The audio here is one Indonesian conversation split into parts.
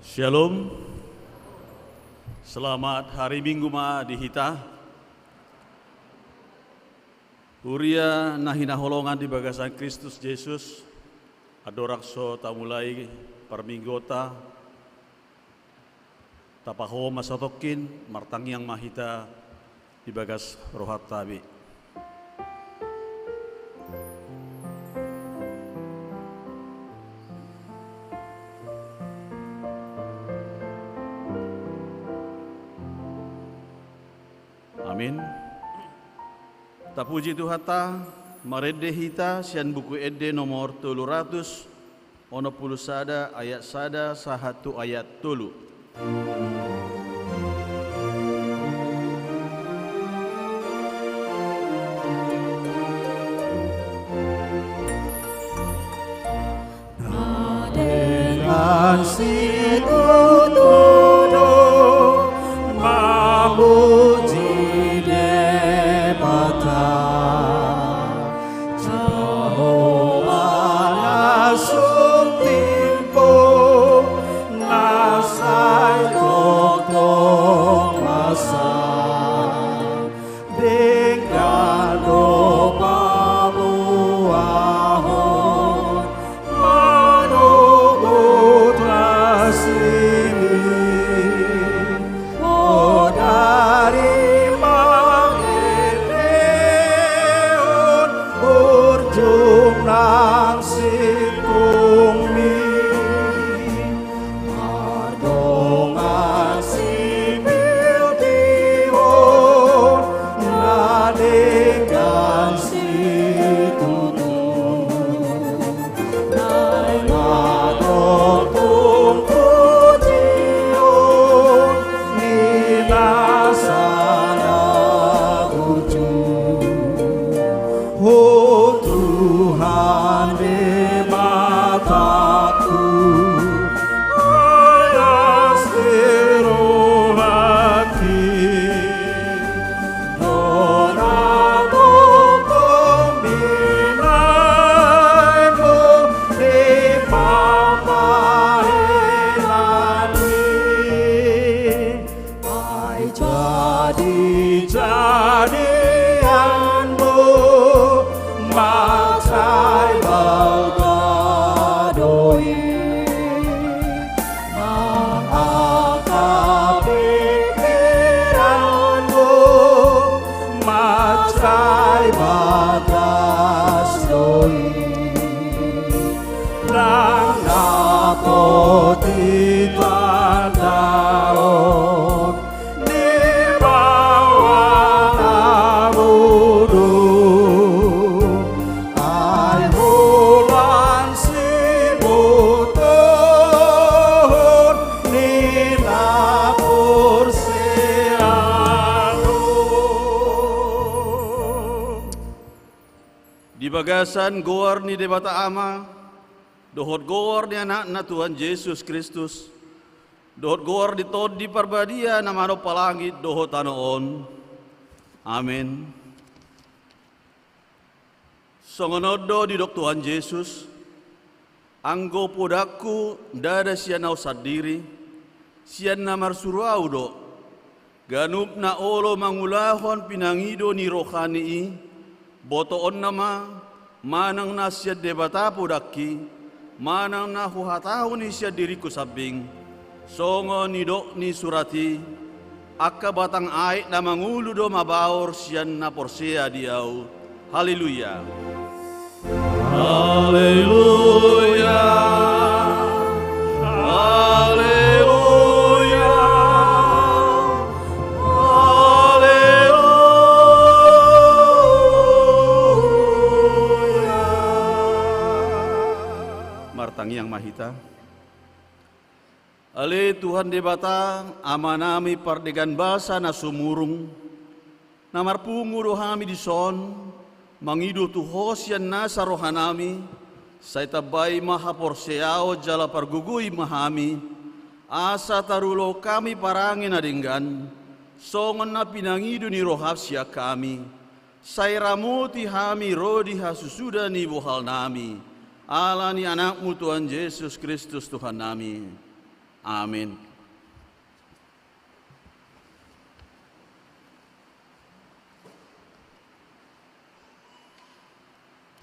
Shalom. Selamat hari Minggu ma di hita. Huria nahina holongan di bagasan Kristus Yesus. Adorakso tamulai perminggota. Tapaho masatokin martangyang mahita di bagas rohat tabi. Amin. Tapuji Tuhata, marede hita sian buku ede nomor 300 ono puluh sada ayat sada sahatu ayat tulu. Dengan situtudo mamuji Bagasan goar ni debata ama, dohot goar ni anak na Tuhan Yesus Kristus, dohot goar di tod di parbadia na mano palangit dohot anoon. Amin. Songonodo di dok Tuhan Yesus, anggo podaku dada siya na usad diri, siya na marsurau do, ganup na olo mangulahon pinangido ni rohani botoon nama manang na siya debata podaki, manang na huhatahon ni siya diriku sabing, songo ni dok ni surati, akka batang ay na mangulo do mabaor siyan na porsea diaw. Haleluya. Haleluya. Haleluya. Martangyang mahita. Ale Tuhan debata amanami pardegan basa na sumurung namarpungu rohami di son mangidu tuhosyan nasa rohanami say tabay mahaporseao jala parguguy mahami asa tarulo kami parangin adinggan songon na pinangidu ni rohab siya kami say ramuti hami rodi hasusuda ni buhal nami ala ni anakmu Tuhan Yesus Kristus Tuhan nami. Amin.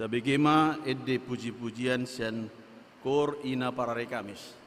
Tabigima edde puji-pujian sian kor ina parare Kamis.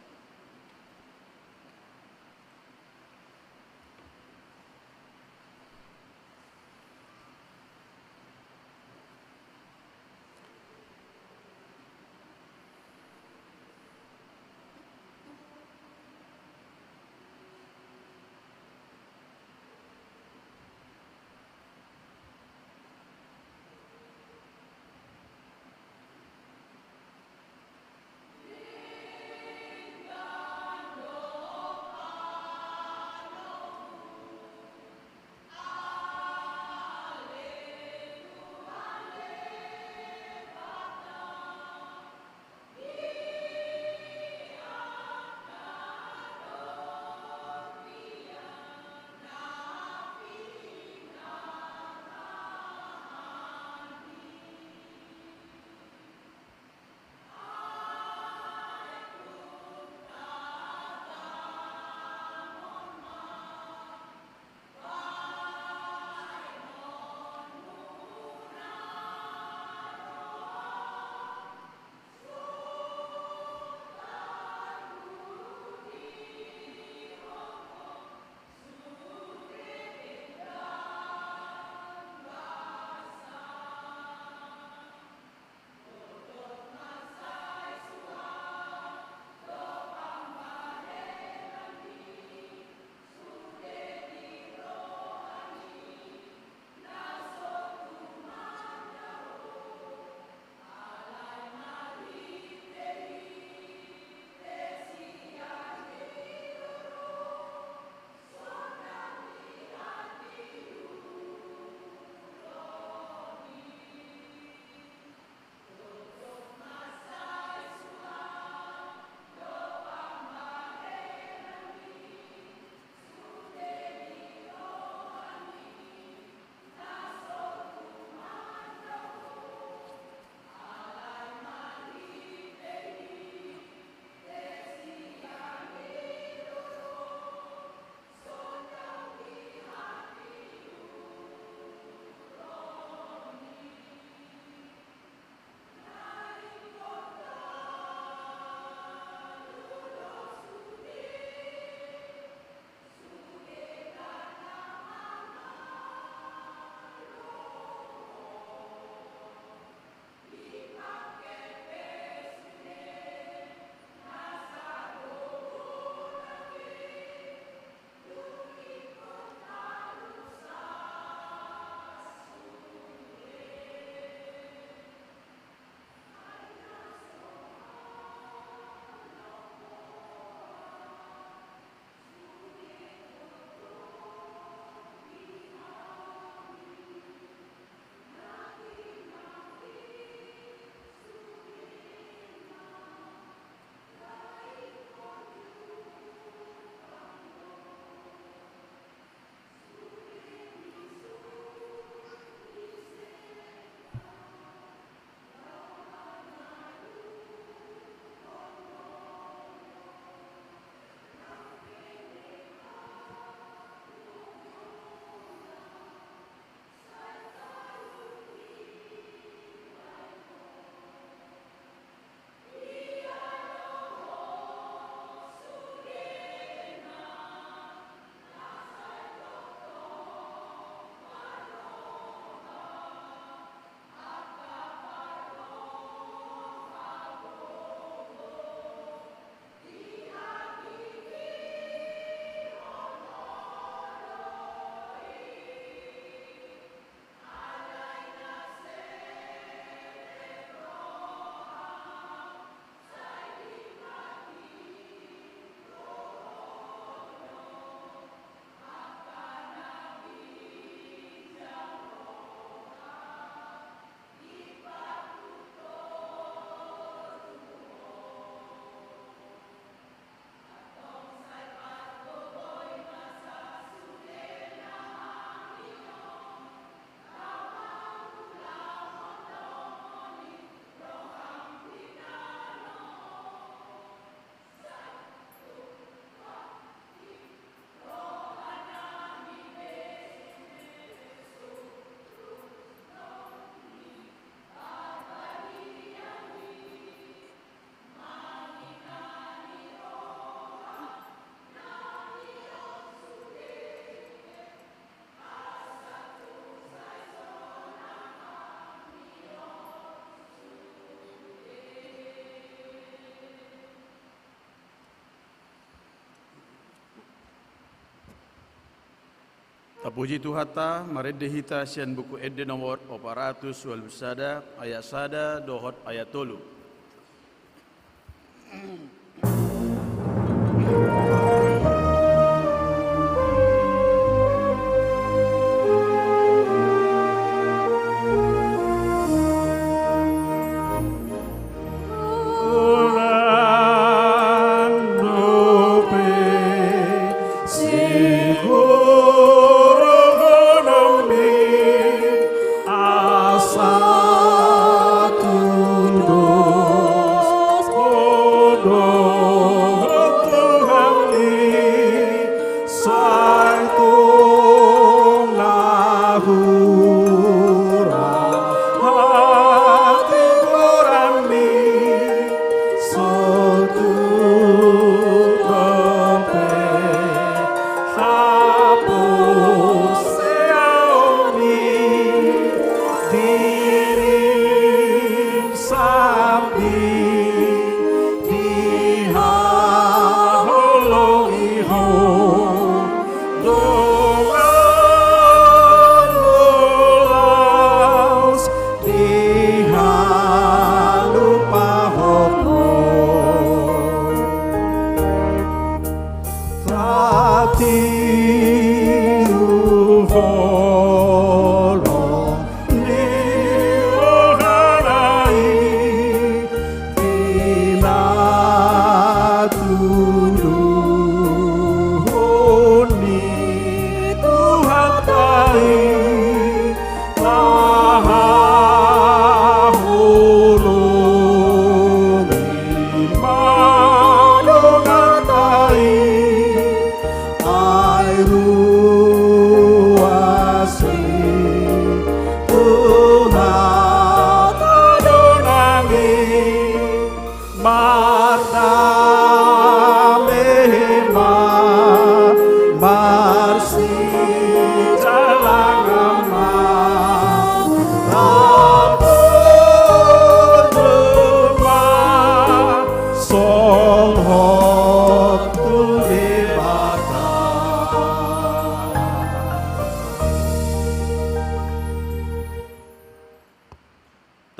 Tapuji Tuhata, marede hita sian buku ede nomor 400 wal sada ayat sada dohot ayat tolu.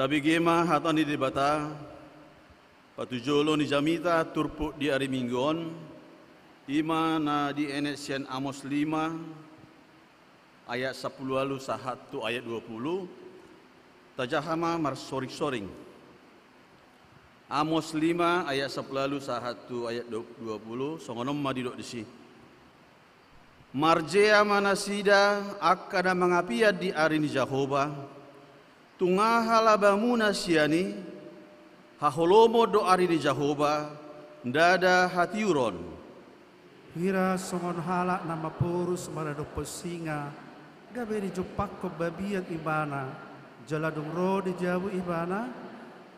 Tabi gema hatani di bata, patujolo ni jamita turpu di hari mingguon, ima na di enek sian Amos 5, ayat 10 lalu sahatu ayat 20, tajahama mar soring-soring. Amos 5 ayat 10 lalu sahatu ayat 20, songonom madidok disi. Marjea manasida akada mangapia di hari ni Jehovah, tungaha labamuna siani haholomo do ari ni Jehovah ndada hatiuron Hira songon halak nama purus marado pesinga gabe di jopak ko babiat ibana jaladung ro di jabu ibana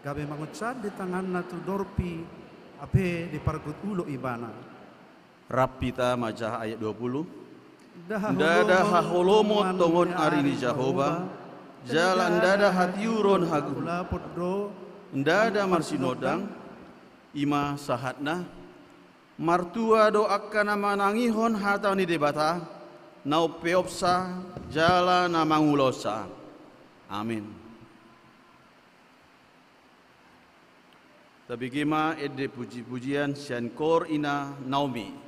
gabe mangucad di tangan natu dorpi ape di pargut ulo ibana. Rapita majah ayat 20 ndada haholomo tongon ari ni Jehovah jalan ndada hatiuron hagu ndada marsinodang ima sahatna martua do akkana manangihon hatani debata nau peopsa jala namangulosa. Amin. Tapi gima ede puji-pujian sian kor ina Naomi.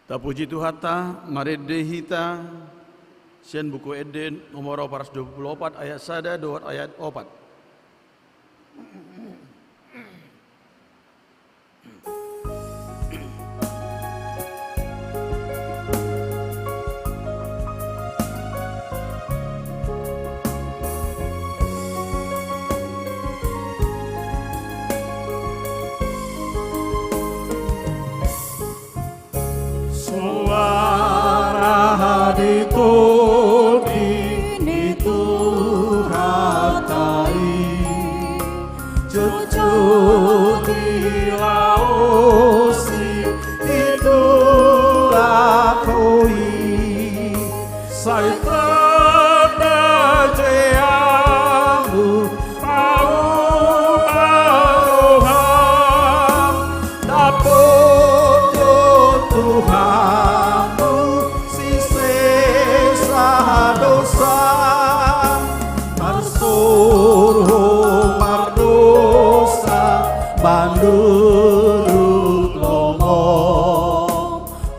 Tapuji Tuhata, marede hita, sian buku Eden nomor 24 ayat 1 dua ayat 4. Suara dituni itu ratai, cucu dilausi itu lakoi, saya terdajamu mau maroham, dapur Tuhanmu si sesa dosa, marsuruh mardosa bandurut lomo,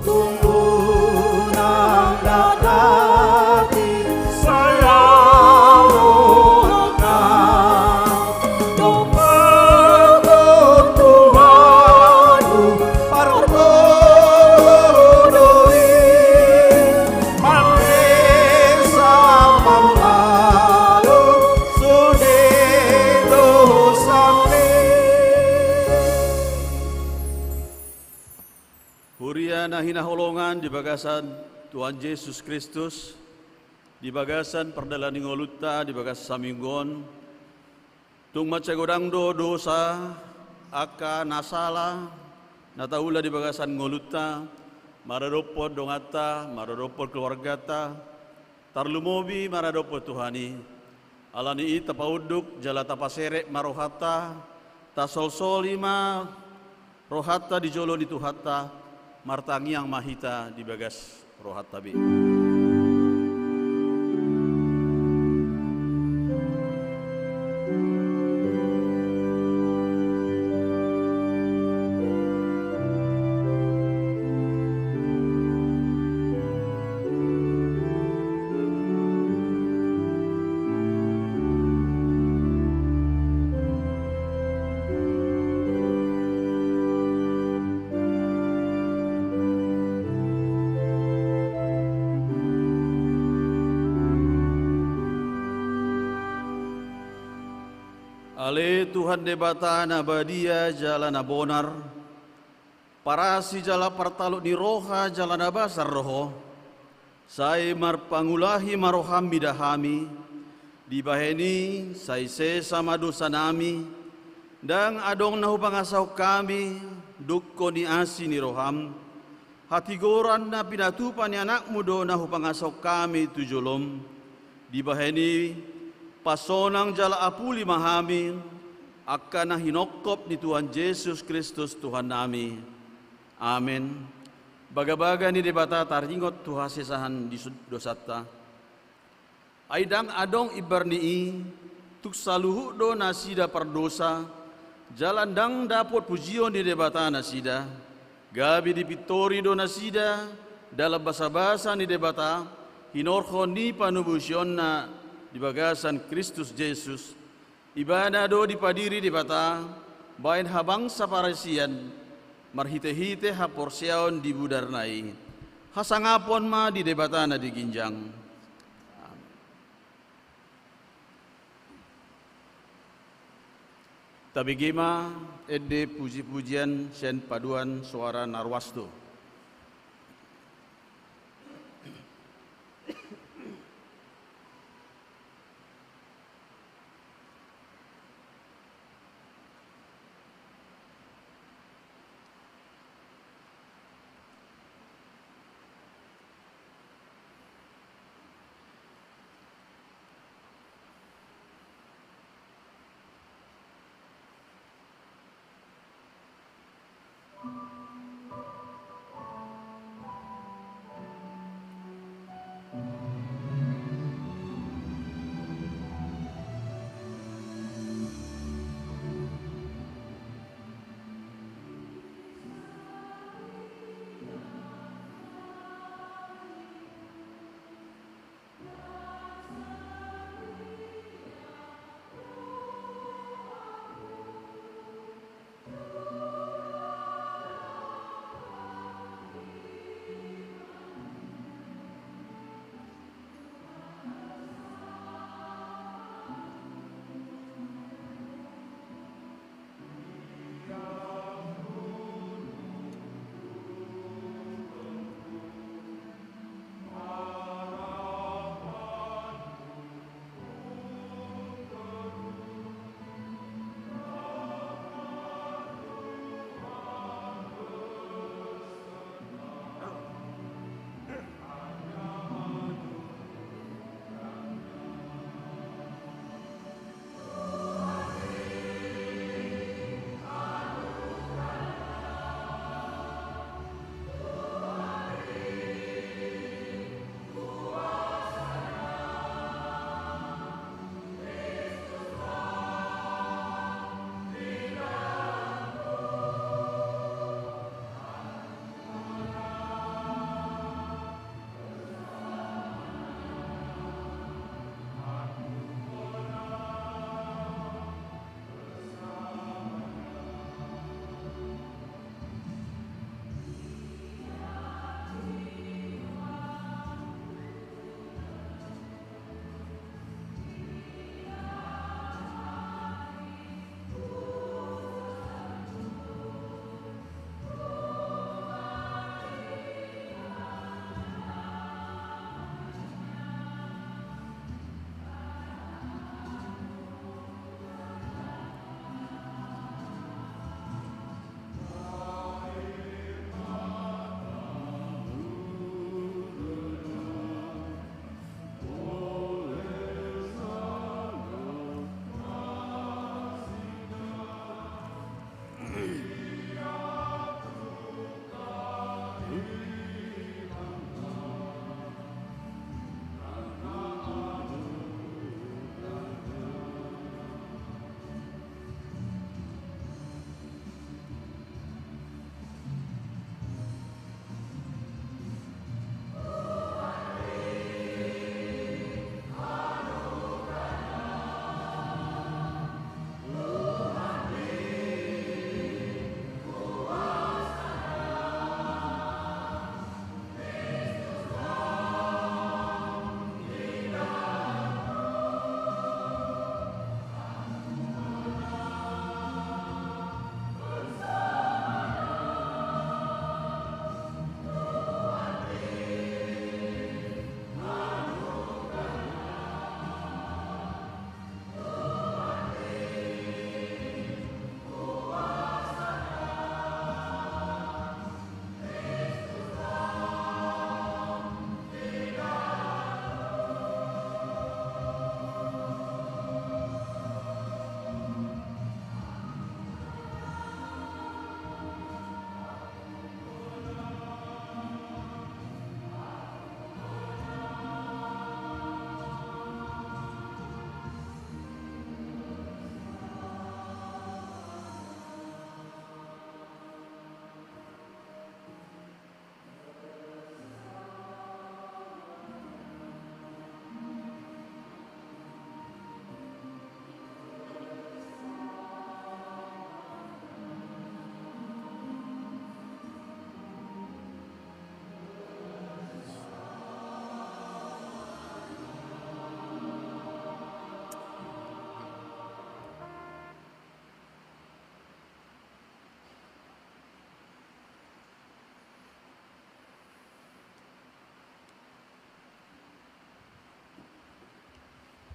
tunggu nang dadati saya lokan, dompet Tuhanmu parto Huriana hina holongan di bagasan Tuhan Yesus Kristus, di bagasan perdalani ngoluta, di bagas saminggon, tung macagodangdo dosa, aka nasala, nataula di bagasan ngoluta, maradopod dongata, maradopod keluargata, tarlumobi maradopod Tuhani, alani ita pauduk, jala tapasere marohata, tasolsolima, rohata di jolo di tuhata, martangi yang mahita di bagas rohat tabi. Ale Tuhan debata nabadia jalan abonar, parasi jala partaluk ni roha jalan abasar roho, sai marpangulahi maroham bidahami, dibaheni sai sesama dosa nami, dang adong nahu pangasau kami, dukko ni asi ni roham, hati goran na pinatupan ni anak mudo nahu pangasau kami tujolom, dibaheni pasonang jala apuli mahami, akan hinokop ni Tuhan Yesus Kristus Tuhan nami. Amin. Baga-baga ni debata taringot Tuhan sesahan di dosata. Aidang adong ibarnii, tuk saluhu do nasida perdosa, jalan dang dapot pujion di debata nasida, gabi di pitori do nasida, dalam basa-basa ni debata, hinorho ni panubusion na di bagasan Kristus Yesus, ibadah do dipadiri di bata, bain habang saparasian, marhite-hite haporsiaon di budarnai, hasangapon ma di debatana di ginjang. Tabigima ede puji-pujian sen paduan suara narwastu.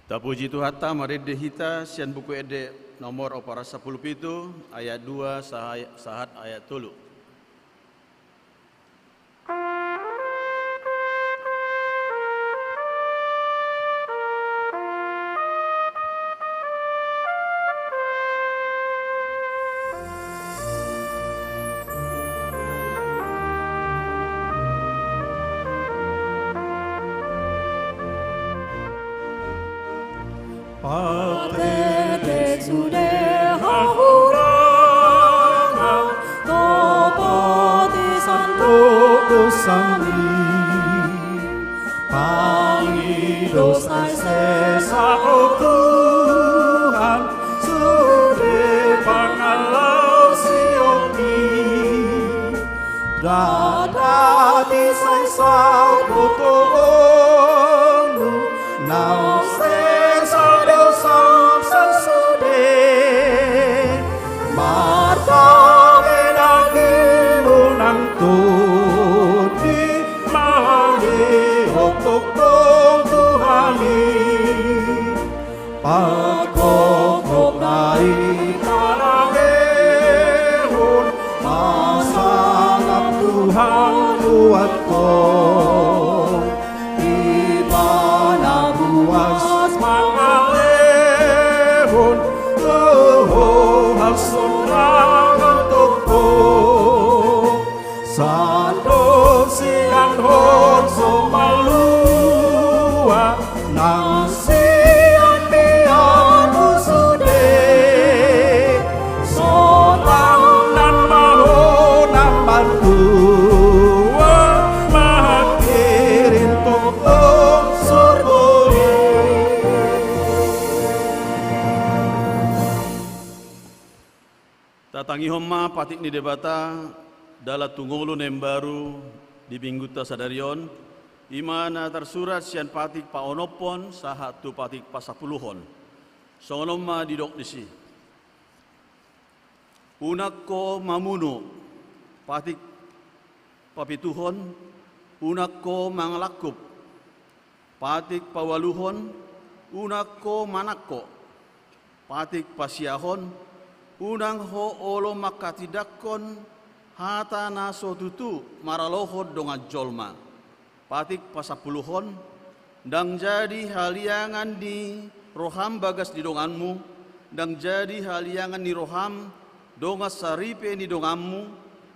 Tapuji Tuhan ta marede hita sian buku ede nomor opara 10 pitu ayat 2 sahat ayat 3. Tatangi homa patik ni debata dala tungulu nem baru di Bingguta Sadarion imana tersurat sian patik pa onopon sahatu patik pa 10. Songonoma didok disi. Unakko mamuno patik papituhon unakko manglakup patik pawaluhon unakko manakko patik pasiahon unang ho olo makatidakon hata naso tutu maralohod dongan jolma patik pasapuluhon dang jadi haliangan di roham bagas di donganmu dang jadi haliangan di roham dongas saripe di donganmu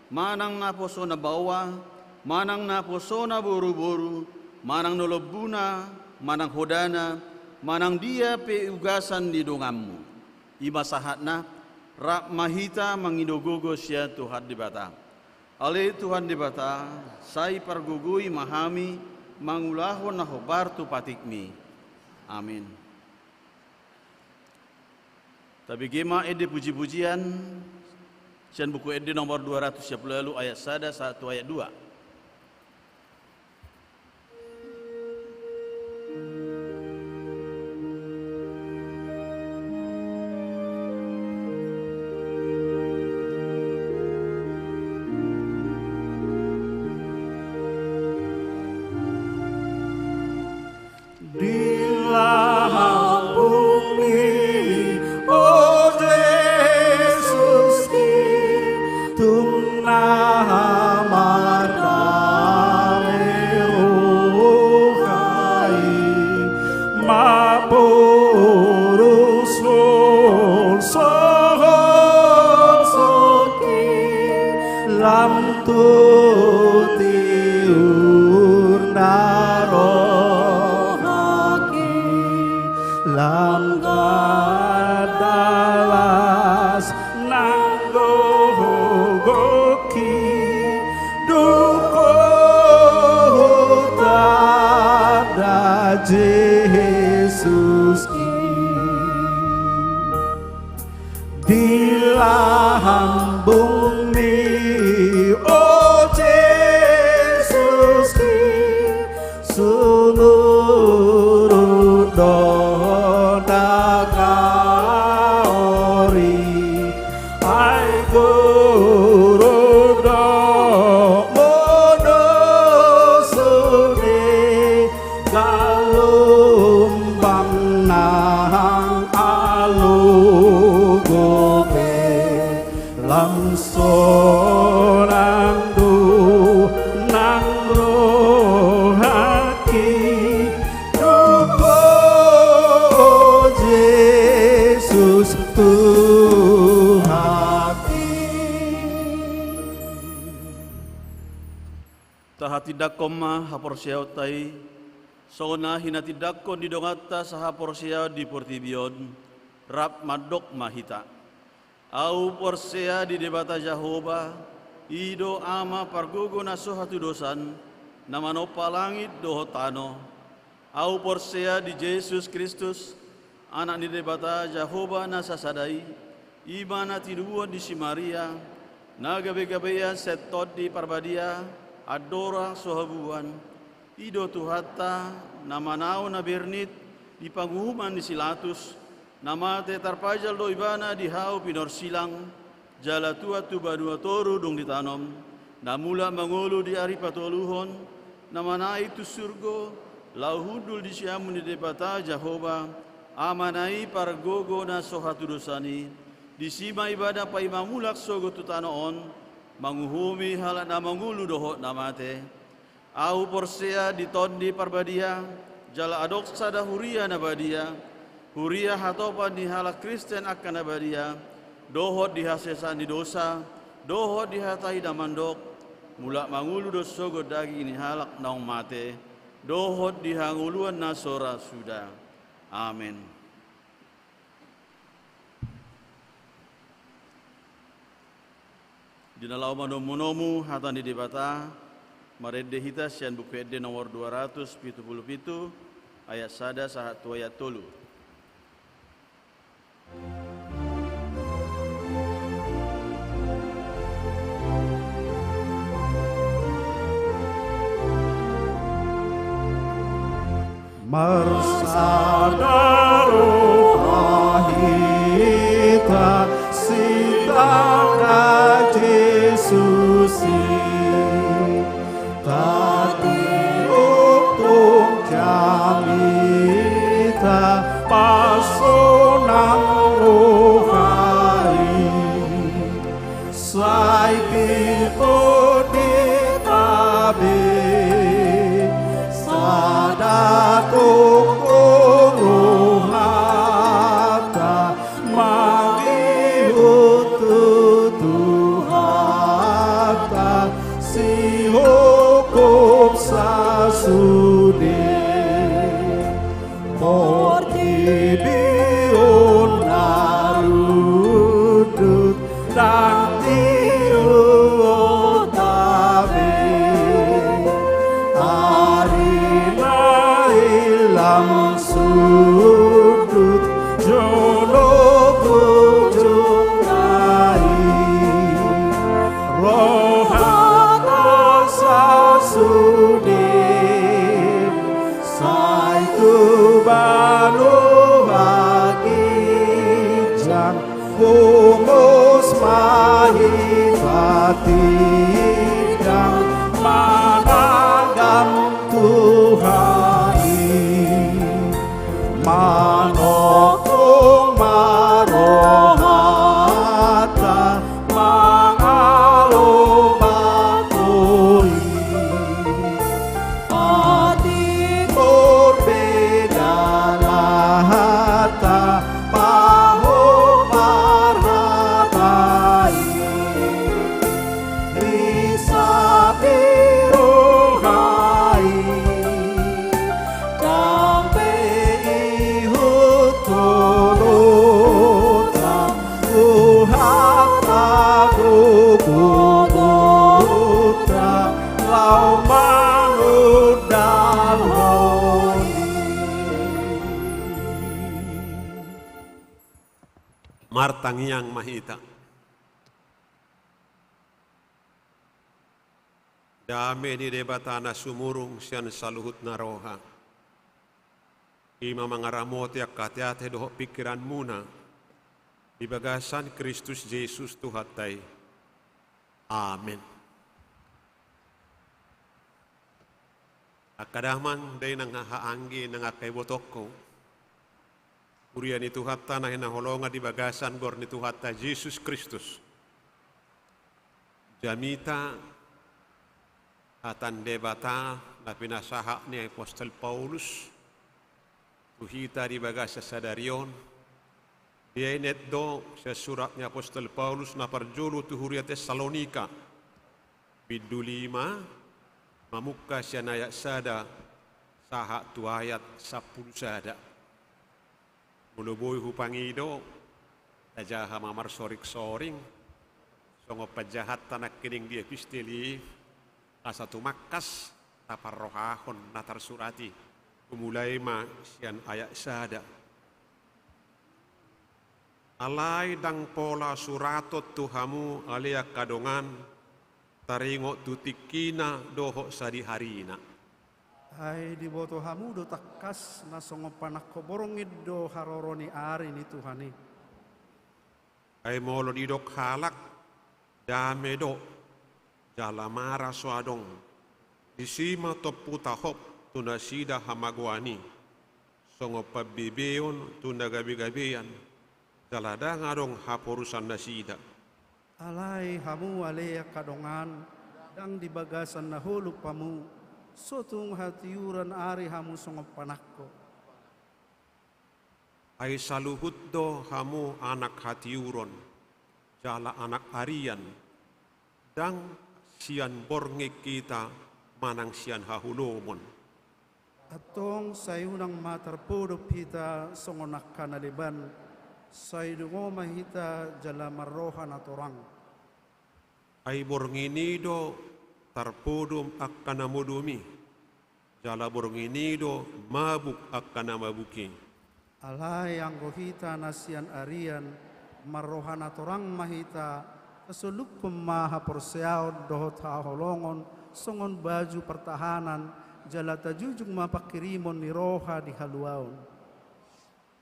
manang naposo na bawa manang naposo na boru-boru manang nolobuna manang hodana manang dia pe ugasan di donganmu ima sahatna rak mahita mangidogogo sia Tuhan di bata. Ale Tuhan di bata, sai pargugui mahami mangulahon na hobar tu patikmi. Amin. Tapi gema ede puji-pujian sian buku ede nomor 210 lalu ayat 1 ayat 2. Jesus dilahang bumi, oh Jesus seluruh dona kaori ai guru do mono sune galu Tahatidakom ma haporsiaw tay, sona hinatidakon di dongata sa haporsiaw di portibion, rap madok mahita. Au porsea di debata Jehova, ido ama pargogo na sohatu dosan, namano palangit dohotano. Au porsea di Yesus Kristus, anak di debata Jehova na sasadai, imana tiduan di si Maria, na gabe-gabean setot di parbadia, adora sohabuan, ido tuhata, namanao na bernit, di panghuman di silatus, nama te tarpajal do ibana di hau pinor silang, jala tua tu badua toru dong ditanom, namula mangulu di ari patoluhon, namana itu surgo, lauhudul di siamun di debata Jehova, amanai pargogo na sohatu dosani, di sima ibadah pa imamulak sogo tutanoon, manguhumi halat na mangulu dohot namate, au porsea di tondi parbadia, jala adok sada huria nabadia, huria hatopan di halak Kristen akan nabadia, dohot di hasesan di dosa, dohot di hatai damandok, mulak mangulu do sogo daging ini halak naung mate, dohot di hanguluan nasora sudah. Amin. Dinalau manomu hatan di debata, marede hita sian buku ede nomor 277 ayat sada sahat tu ayat tolu. Marsadaroh hita sitaka Yesusi tadi untuk jamita pasonang rohani sai pito di tabe sadatuk rohata mangihut tutuhata si hukum sasude mortibion narudut dan tiuotabe arina ilam sudut jono kujungai rohata sasude saitu banu bagijang humus mahipati dan managam Tuhani manokong marohata mangalobakoi adi berbeda lahata paho marhabai bisa birohai dampe ihut tolota uhata gugudutra lau manut dalhoni. Martang yang mahita. Dame di debatana sumurung sian saluhut naroha. Ima mangaramoti akatiate doho pikiran muna. Di bagasan Kristus Yesus Tuhatai. Amin. Akadaman day nang haanggi nang akay botoko. Urian itu hatta na hinaholonga di bagasan gor ni Tuhatai Yesus Kristus. Jamita atan debata na pinasaha ni Apostol Paulus tuhita di bagasa sadarion dia inet do sa surat ni Apostol Paulus na parjulu tu huria Tesalonika biddu 5 Mamukka sian ayat sada saha tu ayat 10 sada. Mulubui hupangido tajaha mamar sorik-soring songo pajahat tanak kining dia pistili asatu makkas tapar rohahon natar surati kumulai ma sian ayat sada. Alai dang pola suratot tuhamu alia kadongan taringo tutikina doho sadi harina. Hai di boto hamu do takas na songo panak koborongid do haroroni ari ni Tuhani. Ai molo didok halak dame do jalamara suadong disima topu tahop tunasida hamagwani songo pabibeon tunda gabi-gabian jalada ngadong haporusan nasida. Alai hamu alea kadongan dang di bagasan na huluk pamu sotung hatiuran ari hamu songo panakko. Ai saluhut do hamu anak hatiuron jala anak arian dang sian bornge kita manang sian hahulomon. Atong sayunang matarpodop hita songo nakkanaliban saydungo mahita jala marrohan atorang. Ai bornginido tarpodum akkana modumi jala bornginido mabuk akkana mabuki. Alai anggo hita nasian arian marrohan atorang mahita kasulukum maha porseaon dohot haholongon songon baju pertahanan jala tajujung mapakirimon ni roha di haluaon.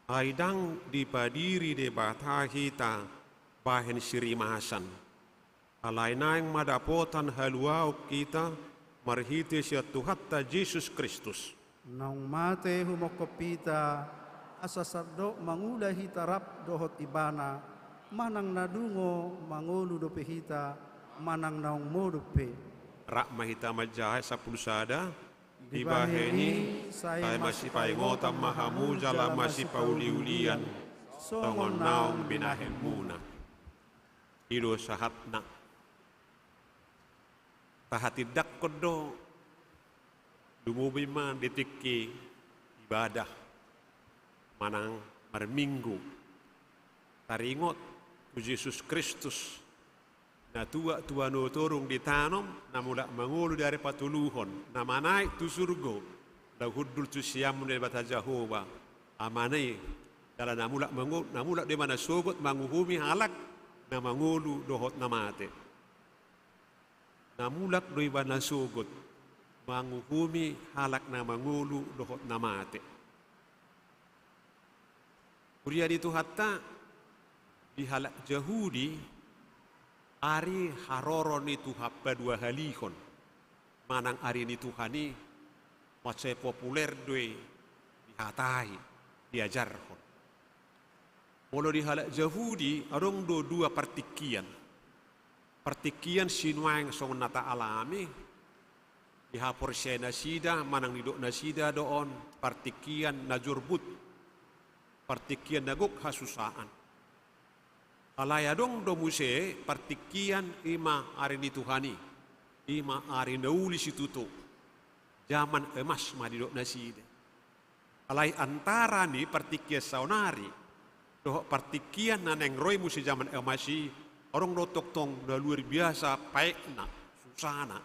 Aidang dipadiri de bata hita bahen sirimasan. Alainaing madapotan haluau kita marhiti siya Tuhatta Yesus Kristus. Naung mate humokopita asasardo mangula hitarap dohot ibana manang nadungo mangulu dope hita manang naung modope. Rak mahita majahay sa pulsada dibaheni saya masih paingotam mahamu jala masih pauli-ulian songon naung binahen muna ido sahatna tahatidak kodo dumubima detikki ibadah manang marminggu taringot tu Yesus Kristus na tua no torong ditanom na mula mangulu dari patuluhon na manay tu surgo na hudul tu siyamun dari bata Jehovah amanay dala na mula di mana sogot manguhumi halak na mangulu dohot na mate na mulak do iba na sogot manguhumi halak na mangulu dohot na mate. Kuria dito hatta di halak Yahudi ari haroron itu hapa dua halihon manang ari ni Tuhani macai populer doi dihatai diajarhon molo di halak Yahudi arong do dua partikian sinuang song nata alami di hapor siya nasida manang nidok nasida doon partikian najurbut partikian naguk hasusaan. Alayadong do muse partikian ima ari ni Tuhani ima ari nauli situto zaman emas madidok nasida alay antara ni partikian saunari doh partikian naneng roy musi zaman emasi orang do toktong da luar biasa paekna susana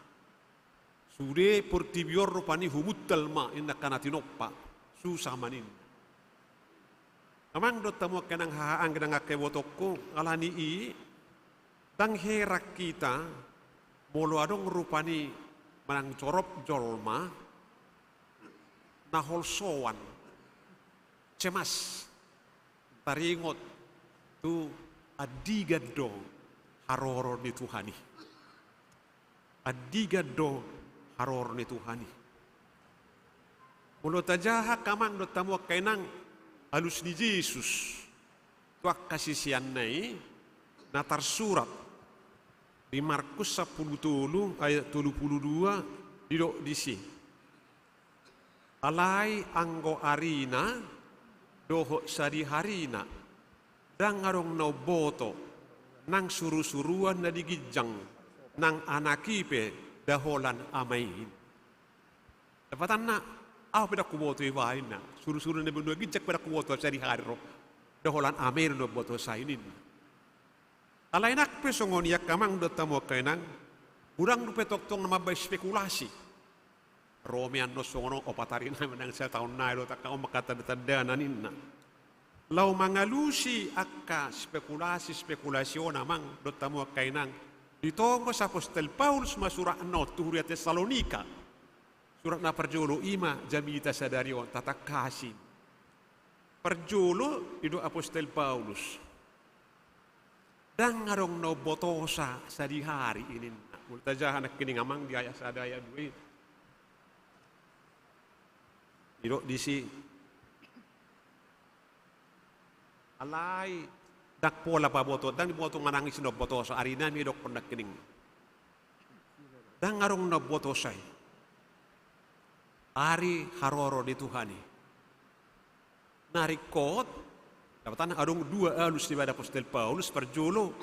sude portibior rupani humutal ma inna kanatinoppa susah manin. Amang do tamu kenang haang kenang akewotoko alani i dang herak kita molo adong rupani manang corop jolma nahol sowan cemas taringot tu adigado haroro ni Tuhani adigado haroro ni Tuhani molo tajaha kamang do tamu kenang halus ni Yesus tuak kasih sian nai natar surat di Markus 10 ayat 32 didok disi alai anggo arina doho sadi harina dang arong no boto nang suru-suruan na digijang nang anakipe daholan amain Apatan na, peda kuboto iwain na. Suruh-suruh na bendua gijak peda kuboto sehari-hari ro. Daholan amer no boto sainin. Alay nak pesongon yak kamang do tamo kainang. Urang do petoktong nama bay spekulasi. Romian no songono opatarin na menang sa taon na do takao makatanda naninna. Lau mangalusi akka spekulasi namang do tamo kainang. Ditongo sa Apostel Paulus masura no tuhuria Tesalonika. Surat na perjolo ima jamita sadario tatak kasih. Perjolo itu Apostel Paulus. Dan ngarong no botosa sadihari ini. Multajahan nak kini ngamang di ayat sadaya duit. Itu disi. Alai dak pola pa boto dan boto nganangis no botosa arina mi dok pendak kini. Dan ngarong no botosai. Ari haroro di Tuhani. Narikot, dapatan arong dua alus di pada Apostel Paulus perjolo,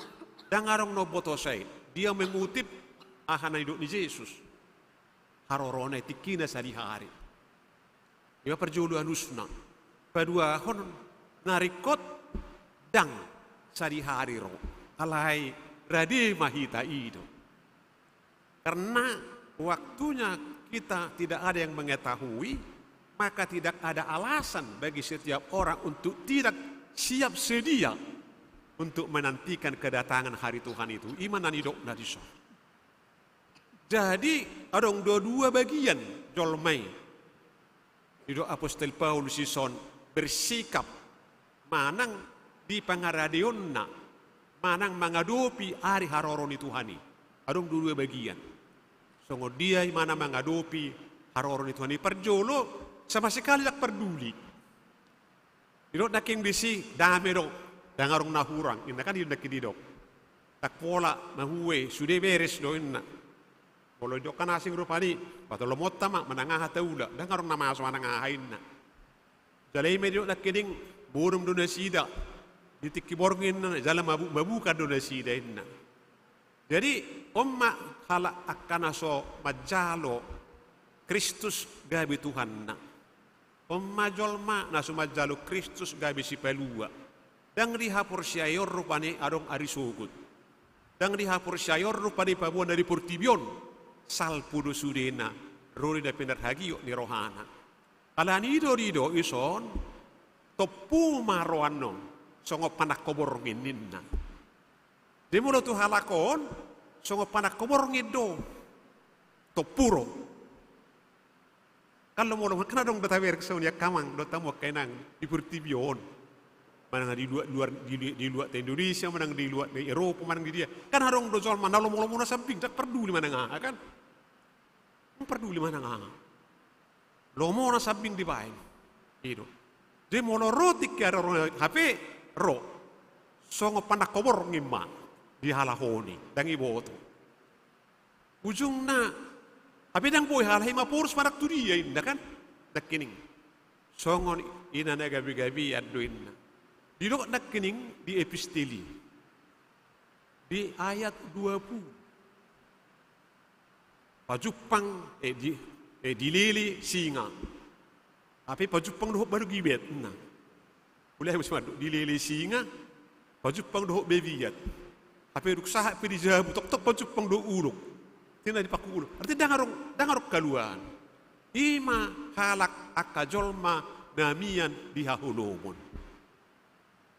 dan arong no botosai. Dia mengutip ahana hidup di Yesus. Harorone tikina sehari-hari. Dia perjolo alusna. Padua hon narikot dang sehari-hari ro. Alai radi mahita itu. Karena waktunya kita tidak ada yang mengetahui, maka tidak ada alasan bagi setiap orang untuk tidak siap sedia untuk menantikan kedatangan hari Tuhan itu. Iman dan hidup dari so. Jadi ada dua bagian jolmai. Hidup Apostel Paulus ison bersikap manang di pangaradionna, manang mengadopi hari haroroni Tuhani. Ada dua bagian. Songo dia mana mengadopi haroroni Tuhani perjolo sama sekali tak peduli. Didok naking bisi dame dok, dangarong nahurang. Ina kan didok didok. Tak pola mahuwe sudah beres do inna. Kalau dok kan asing rupani, patolo motta mak menangah taula. Dangarong nama asma menangah inna. Jalai medok naking burum donasida. Ditik kiborngin jalan mabuka donasida inna. Jadi omma hala akan aso majalo Kristus gabi Tuhan na. Pemajolma na sumajalo Kristus gabi si pelua. Dang dihapur syayor rupani adong arisugut. Dang dihapur syayor rupani pabuan dari Portibion. Salpudo sudena. Rori da pinar hagio ni rohana. Alani rido ison. Topu maroano. Songo panak koborongin ninna. Dimulai tu halakon. Songo panak koborongin do. Topuro. Kalau mau kena dong betawer kesonya kamang, dota mau kenang di Portibion, mana di luar Indonesia, mana di luar di Eropa, mana di dia. Kan harong dozol mana lo mau samping, tak peduli mana ngah kan? Peduli mana ngah. Lo mau samping di bain, itu. Dia mau rotik ke orang HP ro, songo panak kobor ngimma di halahoni, dangi boto. Ujungna. Tapi dang boy hal hima purus parak tu dia indah kan? Dak kining. Songon ina na gabi-gabi ado inna. Di dok dak kining di episteli. Di ayat 20. Pajupang dilili singa. Tapi pajupang doh baru gibet na. Boleh macam dilili singa. Pajupang doh bebiat. Tapi duk sahak pe di jabu tok pajupang doh uruk. Tina di pakulu. Arti dangarok kaluan. Ima halak akajolma namian dihahulumon.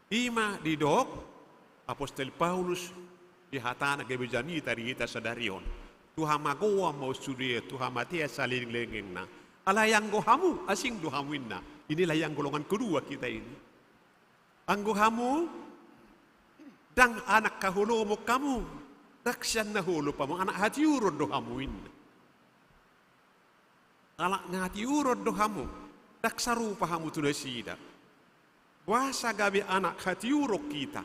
Ima didok Apostel Paulus dihatana gebejani tari kita sadarion. Tuhan magoa mau sudia Tuhan matia saling lengengna. Ala yang gohamu asing dohamuinna. Inilah yang golongan kedua kita ini. Anggohamu dan anak kahulumu kamu. Raksyan na hulu pa mo, anak hati urod do hamuin. Anak na hati urod do hamu, raksaru pa hamu tulad sida. Wasa gabi anak hati urod kita.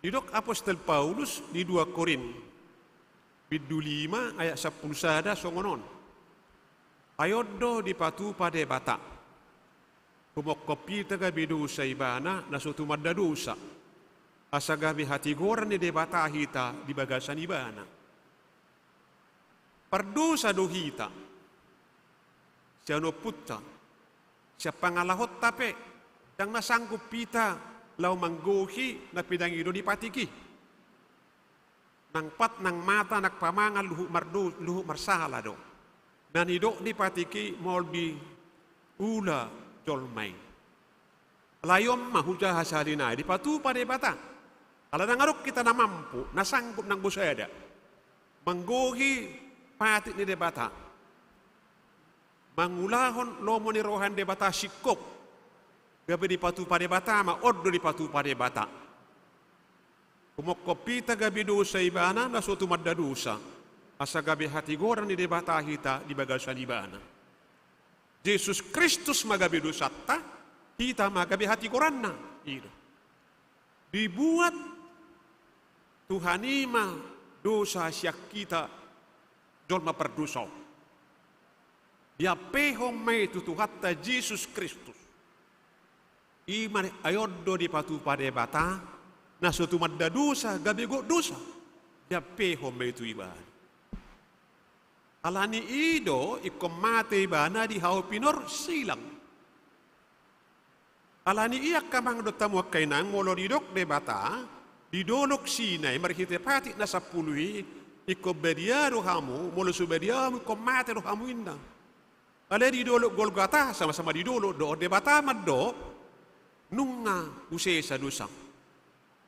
Didok Apostel Paulus di 2 Korin. Biddu 5 ayat 10 sada songonon. Ayoddo di patu pada bata. Kumokkopi taga bidusa ibana na sutumad dosa. Asagabi hati goran ni debata hita di bagasan ibana. Perdosa dohita. siano putta, siapa ngalahot tape, dang nasanggup pita, lau manggohi na pidangido di patiki. Nang pat nang mata nak pamangan luhu marsala do. Nanido di patiki molbi ula jolmai. Layom mahuja hasalina di patu pada bata. Kalau nangarok kita na mampu, nasanggup nang busada. Manggohi patik ni debata. Mangulahon lomo ni rohan debata sikop. Gabi di patu pada bata ma oddo di patu pada bata. Kumokopita gabi dosa ibana na suatu madda dosa. Asa gabi hati goran ni debata hita di bagasan ibana. Yesus Kristus magabi dosa ta, hita magabi hati goranna. Dibuat Tuhan ima dosa siak kita jolma perdosa. Dia pehom mai tu Tuhatta Yesus Kristus. Iman ayoddo di patu pada bata, na suatu madda dosa gabi go dosa. Dia pehom mai tu iban. Alani ido ikom mate ibana di hau pinor silang. Alani iya kamang do tamu kainang ngolo didok de bata, didolok sinai marhite pati na sapului iko bedia rohamu molo subedia ko mate rohamu inna. Ale didolok Golgota sama-sama didolok do de bata maddo nunga usesa dosa.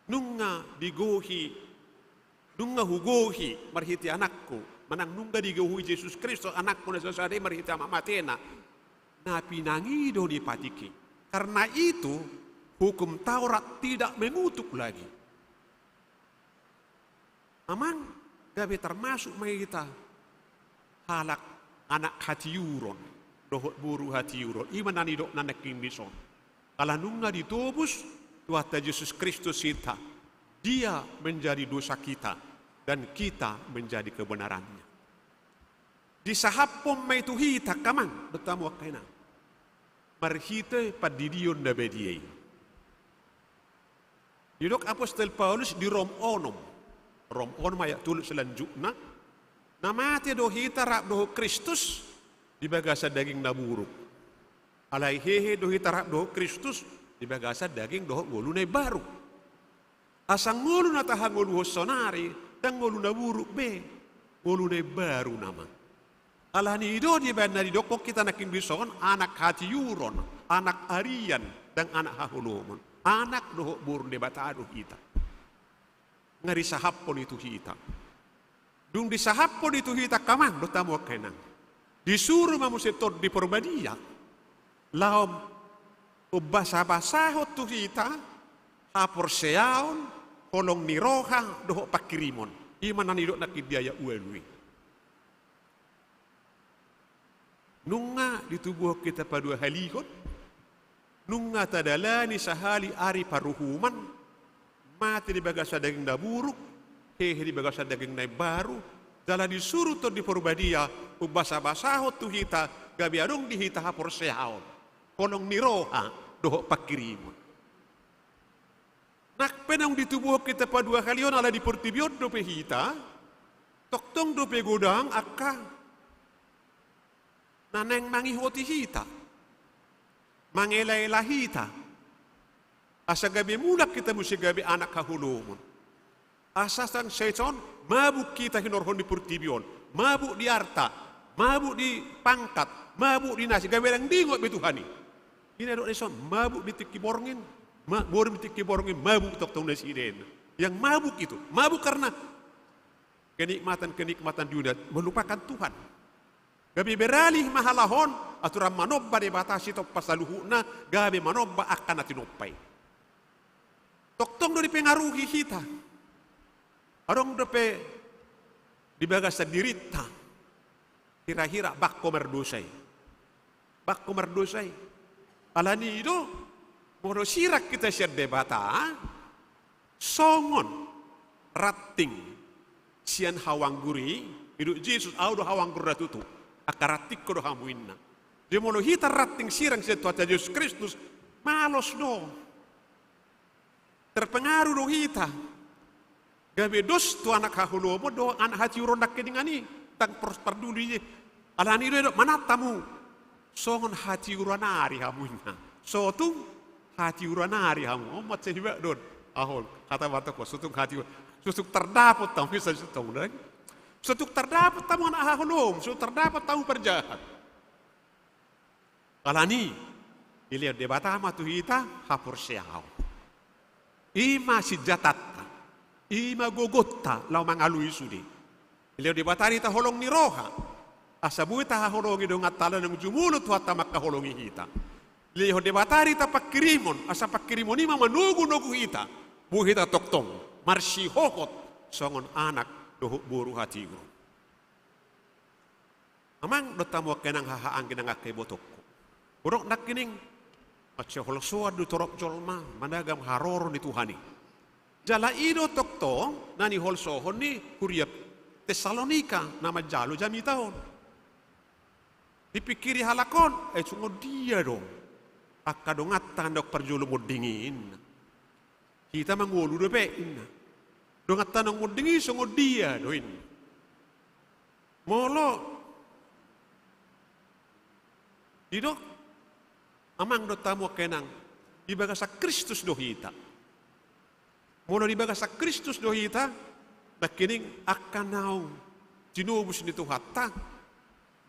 Nunga digohi, nunga hugohi marhite anakku. Manang nungga digohi Yesus Kristus anakku na sasade marhite matena. Na pinangido di patiki. Karena itu hukum Taurat tidak mengutuk lagi. Amang gabe termasuk kita halak anak hatiuron, dohot buru hatiuron, iman nani dok nanek kimbison. Kalau nunga ditobus, Tuhan Yesus Kristus kita, Dia menjadi dosa kita dan kita menjadi kebenarannya. Di sahapom may tuhita kamang bertamu kaina. Marhite padidion na bediyay. Didok Apostol Paulus di Rom onom maya tulis selanjutnya. Namate do hitarap do Kristus di bagasa daging naburuk. Alay hehe do hitarap do Kristus di bagasa daging do ngulunay baru. Asang ngulu na tahang ngulu sonari dan ngulu naburuk be ngulunay baru nama. Alani ido di banda di dokok kita nakin bison anak hati yuron, anak arian dan anak hahulomon, anak dohok burun debatado kita. Ngari sahapon itu kita. Dung di sahapon itu kita kamang do tamu kenang. Disuruh mamusetor di perbadia. Laom ubasa-basahot tu kita hapor seaon kolong niroha dohok pakirimon. Iman nanidok nakibiaya uelui. Nunga di tubuh kita pada halikot, nunga tadalani sahali ari paruhuman, mati di bagasa daging na buruk, hehe di bagasa daging na baru, dalam disuruh to di porbadia, ubasa-basahot tu hita, gabi adong di hita hapor sehaon, kolong niroha, dohok pakirimon. Nak penang di tubuh kita pada halion ala di portibiot dope hita, toktong dope godang akka, naneng mangihoti hita, mangela-ela hita. Asa gabi mulak kita mesti gabi anak kahulumon. Asa sang seton mabuk kita hinorhon di purtibion, mabuk di harta, mabuk di pangkat, mabuk di nasi. Gabi yang dingot betuhani. Ini ada seton mabuk di tiki borongin, mabuk tok nasi den. Yang mabuk itu, mabuk karena kenikmatan dunia melupakan Tuhan. Gabi beralih mahalahon aturan manobba de batasi tok pasaluhuna gabi manobba akan natinopay. Toktong do dipengaruhi kita. Arong dope dibagas sa dirita. Hira-hira bakko merdosay. Bakko merdosay. Alani itu moro sirak kita siya debata songon rating sian hawang guri hidup Yesus audo hawang guri ratutu. Akaratik ko do hamuinna. Di mono hita rating sirang sa Tuhan Yesus Kristus, malos do. Terpengaruh do hita. Gabi dos tu anak hahulomo do anak hati uron nak kedingani tang perduli. Alani do manatamu. songon hati uranari hamunya. Sotung hati uranari hamu. Oh macam juga don. Ahol kata bata ko sotung hati susuk terdapat tamu bisa sotung dan. Sotung terdapat tamu anak aholom. Sotung terdapat tamu perjahat. Kalani ilihat debata matu hita hapur siau. Ima si jatatta. Ima gogotta lau mangalui sudi. Ilihat debata hita holong ni roha. Asabu ita holongi dong atala ng jumulut wata makaholongi hita. Ilihat debata hita pakirimon. Asa pakirimon ima manugu-nugu hita. Buhita toktong. Marsi hokot. Songon anak dohuk buru hatigo. Amang dotamu kenang hahaang kinang akay botokko. Urok nakining Atsia holsoa du torok jolma managam haroro ni Tuhani. Jala ido tokto nani holsohon ni Huriap Tesalonika nama jalo jami tahun. Dipikiri halakon sungo dia dong. Akadongatan dok perjulu mudingin. Kita mangulu dobein. Dongatan dong mudingi sungo dia doin. Molo didok amang do tamu kenang di bagasa Kristus dohita. Mula di bagasa Kristus dohita nakining akan naung jinubus ni Tuhata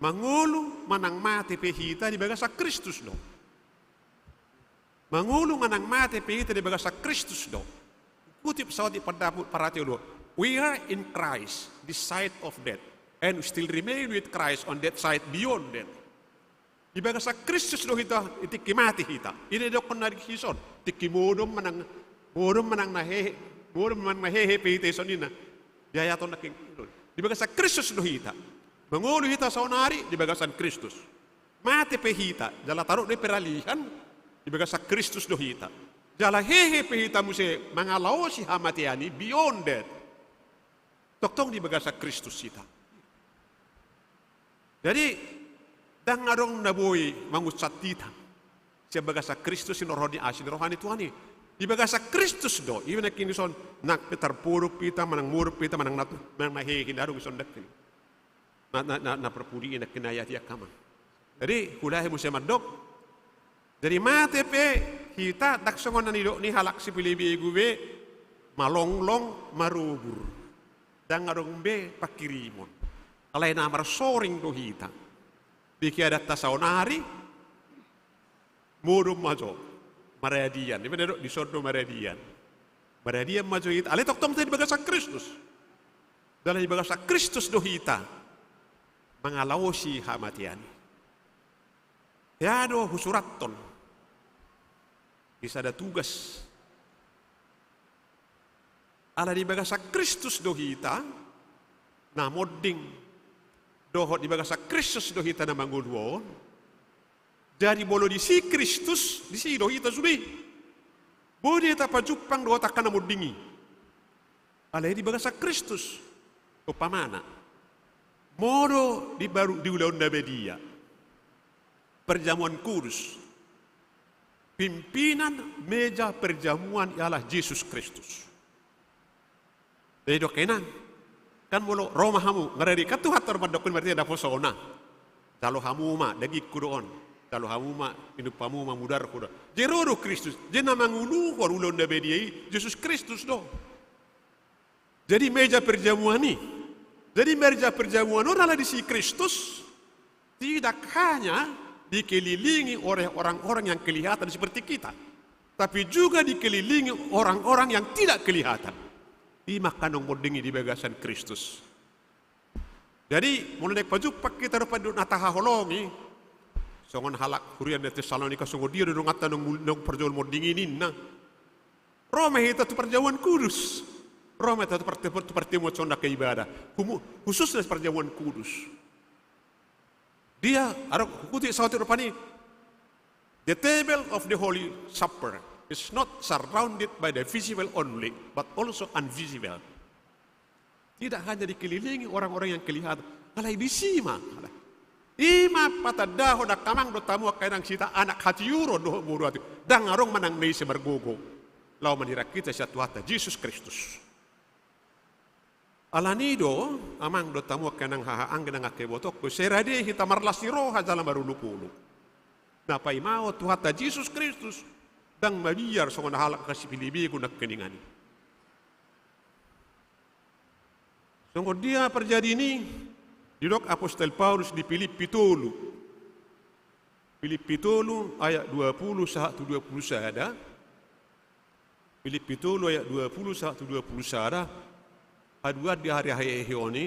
mangulu manang mati pehita di bagasa Kristus do. Mangulu manang mati pehita di bagasa Kristus do. Kutip sa di paratio do. We are in Christ, this side of death, and we still remain with Christ on that side beyond death. Di bagasa Kristus do hita itiki mati hita. Ini do kon narik hison. Tiki modom manang nahehe pehita sonina. Daya to naking di bagasa Kristus do hita. Mangulu hita saunari di bagasan Kristus. Mati pehita jala taruh de peralihan di bagasa Kristus do hita. Jala hehe pehita muse mangalao si hamatiani beyond that. Toktong di bagasa Kristus hita. Jadi dang arong naboy mangucat tita. Siya bagasa Kristus inorodi asin rohani Tuhani. Di bagasa Kristus do. Iwan na kinison nak petarpuruk pita manang murup pita manang natu manang mahehin arong ison dakin. Na perpudiin na kinaya tiyak kamang. Jadi hulahe mo siya madok. Jadi mate pe hita daksongon na nidok ni halak si pilibi gube malonglong marubur. Dang arong be pakirimon. Alay na marsoring do hita. Biki ada tasaonari, murum majo, maradian. Ini benar di sordo maradian. Maradian majo hita. Ale tok tong tadi bagasa Kristus. Dalam bagasa Kristus do hita, mangalawosi hamatiani. Ya do husuraton. Bisa ada tugas. Ala di bagasa Kristus do hita, na modding. Dohot di bagasa Kristus dohita na mangudwon. Jadi bolo di si Kristus, di si dohita subi. Bodi ta pajupang dohot akan namudingi. Alay di bagasa Kristus. Upamana. Modo di baru di ulaun nabedia. Perjamuan kudus. Pimpinan meja perjamuan ialah Yesus Kristus. Jadi dokenan. Kan mulu Roma hamu ngarari katu hatar madokun berarti ada posona. Jalo hamu ma dagi kudoon. Jalo hamu ma inupamu ma mudar kudo. Jeroro Kristus. Jena mangulu korulon da bediai Yesus Kristus do. Jadi meja perjamuan ni. Jadi meja perjamuan orang di si Kristus tidak hanya dikelilingi oleh orang-orang yang kelihatan seperti kita, tapi juga dikelilingi orang-orang yang tidak kelihatan. Di makanong modingi di bagasan Kristus. Jadi mulai pajupak kita dapat nataha holongi. Songon halak hurian dari Tesalonika songo dia dong ngata nong perjalanan modingi nina. Roma itu perjamuan kudus. Roma itu pertemuan sonda ke ibadah. Khususnya perjamuan kudus. Dia ada kuti satu rupa ni. The table of the Holy Supper is not surrounded by the visible only, but also invisible. Tidak hanya dikelilingi orang-orang yang kelihatan. Kalai disima. Ima patadaho na kamang do tamu kainang sita anak hatiuro do muru hati. Dang arong manang may si margogo. Lau manira kita sa tuata Jesus Kristus. Alanido amang do tamu kainang hahaang ganang akebotok. Serade hita marlas ni roha dalam marulupulu. Napai mau Tuhan ta Yesus Kristus dang mabiar songon halak kasih pilibi ku nak keningani. Songon dia perjadi ini didok Apostol Paulus di Filipi 3. Filipi 3 ayat 20 satu 20 sada. Filipi 3 ayat 20 satu 20 sada. Aduat di hari-hari ini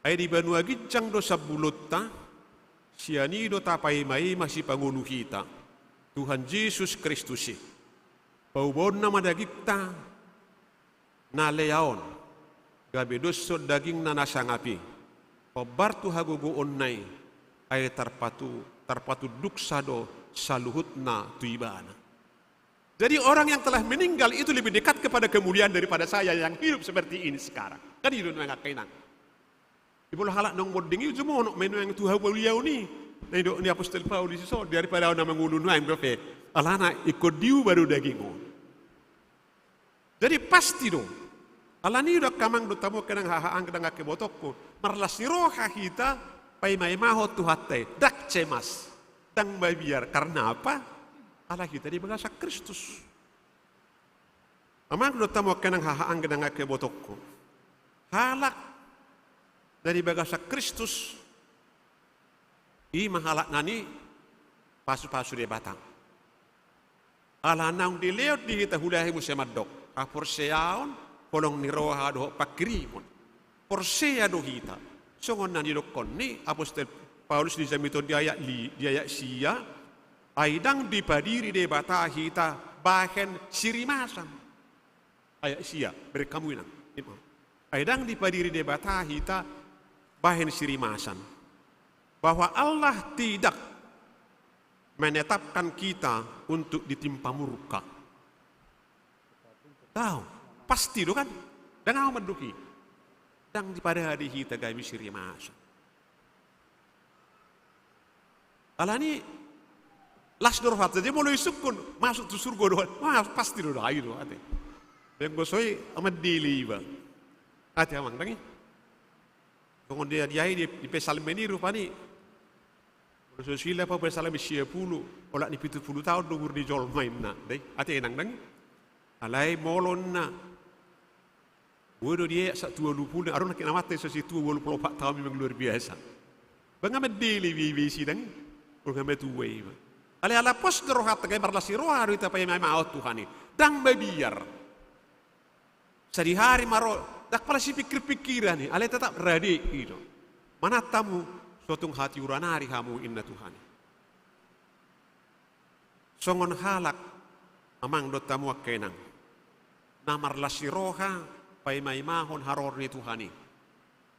ay di banua gicang do sabulutta siani do tapai mai masih pangulu kita Tuhan Yesus Kristus paubon na madagikta na leaon gabe doso daging na nasangapi pabartu hagugo onnai ay tarpatu duksado saluhut na tuibana. Jadi orang yang telah meninggal itu lebih dekat kepada kemuliaan daripada saya yang hidup seperti ini sekarang. Kan hidup mengakainang. Di bola halak nong moding itu semua nong menu yang Tuhan beliau ni. Nah itu ni Apostol Paulus itu daripada orang mengulun yang berfe. Alana ikut diu baru dagingo. Jadi pasti dong. Alani udah kamang do tamu kenang hahaan kedang ngake botokku. Marlas roha kita pai mai maho Tuhan teh dak cemas. Dang babiar karena apa? Allah kita di bahasa Kristus. Amang do tamu kenang hahaan kedang ngake botokku. Halak dari bahasa Kristus i mahalak nani pasu-pasu de batang ala naung dileot di kita hulahi musemadok apor seaon polong ni roha do pakrimon porsea do hita songon nani dokon ni Apostol Paulus di zamito di ayat sia aidang dipadiri de bata hita bahen sirimasan ayat sia berkamuinang aidang dipadiri de bata hita bahen sirimasan bahwa Allah tidak menetapkan kita untuk ditimpa murka. Tahu, pasti do kan? Dan amat duki. Dan pada hari kita kami sirimasan. Allah ni las dorhat saja mulai sukun masuk ke surga doan. Wah pasti do ayo do ate. Yang gosoi amat diliba. Ate amang tangi. Kemudian dia di pesal meni rupani Sosila pa pesal mesi 10 olak ni 70 tahun dugur di jol main na dai ate enang dang alai molon na wodo dia sak 20 aron nak namate sesi 24 tahun memang luar biasa bangamet dili vi sidang bangamet tuwe ale ala pos rohat kay marlasi roha ita pa may maot Tuhan ni dang babiar sehari maro dak pala si pikir-pikiran ni, ale tetap ready itu. Mana tamu sotung hati uranari hamu inna Tuhan. Songon halak amang do tamu kenang. Namar lasiroha pai mai mahon haror ni Tuhani.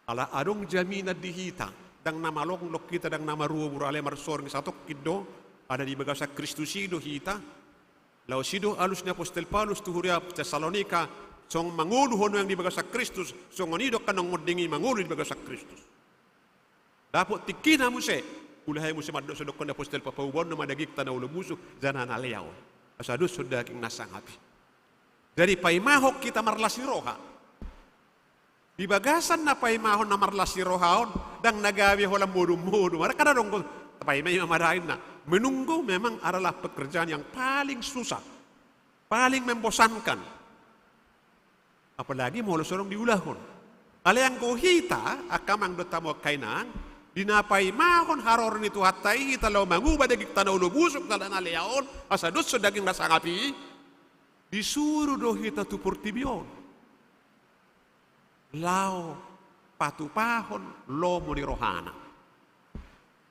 Ala adong jamina dihita dang nama long lok kita dang nama ruo burale marsor ni satok kiddo ada di bagasa Kristus do hita. Lau sido alus ni Apostol Paulus tuhuria Tesalonika song mangulu hono yang di bagasa Kristus, song onido kanong modingi mangulu di bagasa Kristus. Dapat tikina muse, ulahay muse maddo sa dokon Apostol Papaubon na madagik tanaw lubuso, zanan aliyaw. Asadus sudah king nasang hapi. Dari paimahok kita marlasi roha. Di bagasan na paimahon na marlasi rohaon, dang nagawi holang mudu-mudu. Maka na dong paimay mamarain na. Menunggu memang adalah pekerjaan yang paling susah, paling membosankan. Apalagi mau sorong diulahon. Ale yang kohita akamang dotamo kainang dinapai mahon haror ni tuhatai hita lau mangu badagik tanau lo busuk na leaon asadus so daging nasangapi disuruh do hita tupur tibion. Lau patupahon lo mo ni rohana.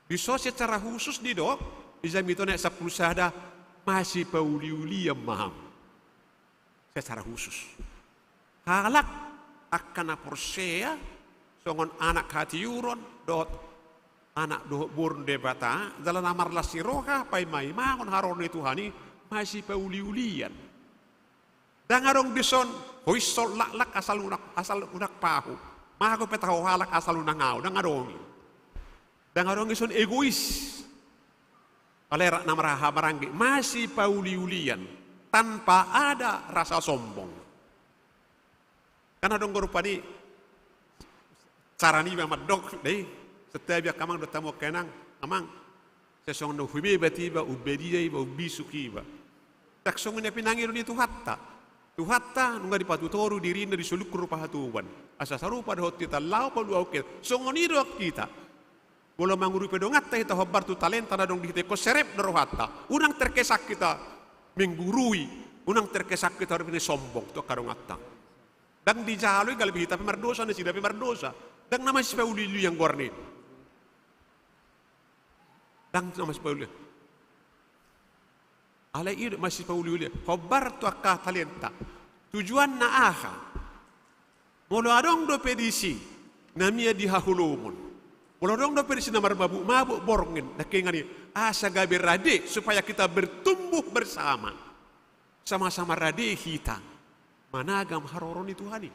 Biso secara khusus di dok bisa mitone sa pulsada masih pauli-uli yang maham. Secara khusus. Halak akan aporsea songon anak hati yuron dot anak do burn debata dalam amar lasiroha pai mai mangon haron Tuhani masih pauli-ulian dan arong dison hoisol lak asal unak pahu mago petaho halak asal unangau dan arong dison egois alerak namaraha baranggi masih pauli-ulian tanpa ada rasa sombong. Karena dong rupani cara ni memang dok deh setiap kamang dotamu kenang amang Sesong no hubiba tiba ubedia iba ubisukiba. Taksong ina pinangiro ni Tuhatta. Tuhatta nunga dipatutoru diri na disulukuru pahatuan. Asa sarupa dahot kita lau palu auket. Songonido kita. Bola mangurupe dongatta kita hobar tu talenta na dong dihite ko serep na rohatta. Unang terkesak kita menggurui. Unang terkesak kita harus ini sombong to karongatta. Dang dijalui galbi kita pemerdosa na sida pemerdosa. Dang nama si Pauli yang gorni. Dang nama si Pauli. Ala iyo masih Pauli hobar tu akka talenta. Tujuan na aha. Molo adong do pedisi namia dihahulumun. Molo adong do pedisi namar mabuk borngin. Nakingani asa gabe rade supaya kita bertumbuh bersama. Sama-sama rade kita. Managam haroroni Tuhani.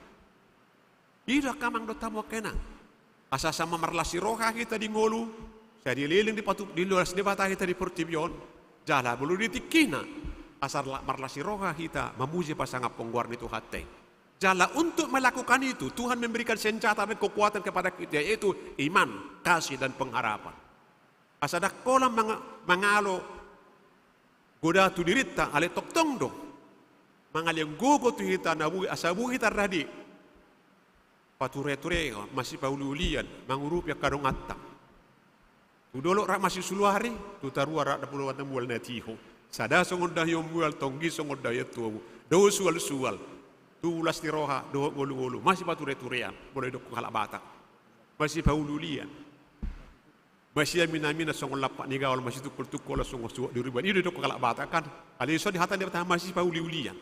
Ida kamang do tamo kenang. Asa sama marlasi roha kita di ngolu. Saya dililing di patu di luar debata kita di Portibion. Jala bulu ditikina. Asar marlasi roha kita memuji pasangap pengguar itu hati. Jala untuk melakukan itu Tuhan memberikan senjata dan kekuatan kepada kita yaitu iman, kasih dan pengharapan. Asada kolam mangalo goda tu dirita ale toktong do. Mangaling gogo tu kita nabu asabu kita radi. Pature-ture masih pauliulian mangurup ya karong atta. Tudolok rak masih suluari, tu tarua rak 26 bulan natiho. Sada songod dahyo mual tonggi songod dahyo tuawu. Do sual. Tu ulas ni roha, do golu-golu. Masih pature-turean, boleh dok kalak batak. Masih paululian. Masih mina-mina songod lapak ni gawal masih tukul-tukul songod suak diriban. Ini dok kalak batak kan. Aliso di hatan dia masih pauliulian.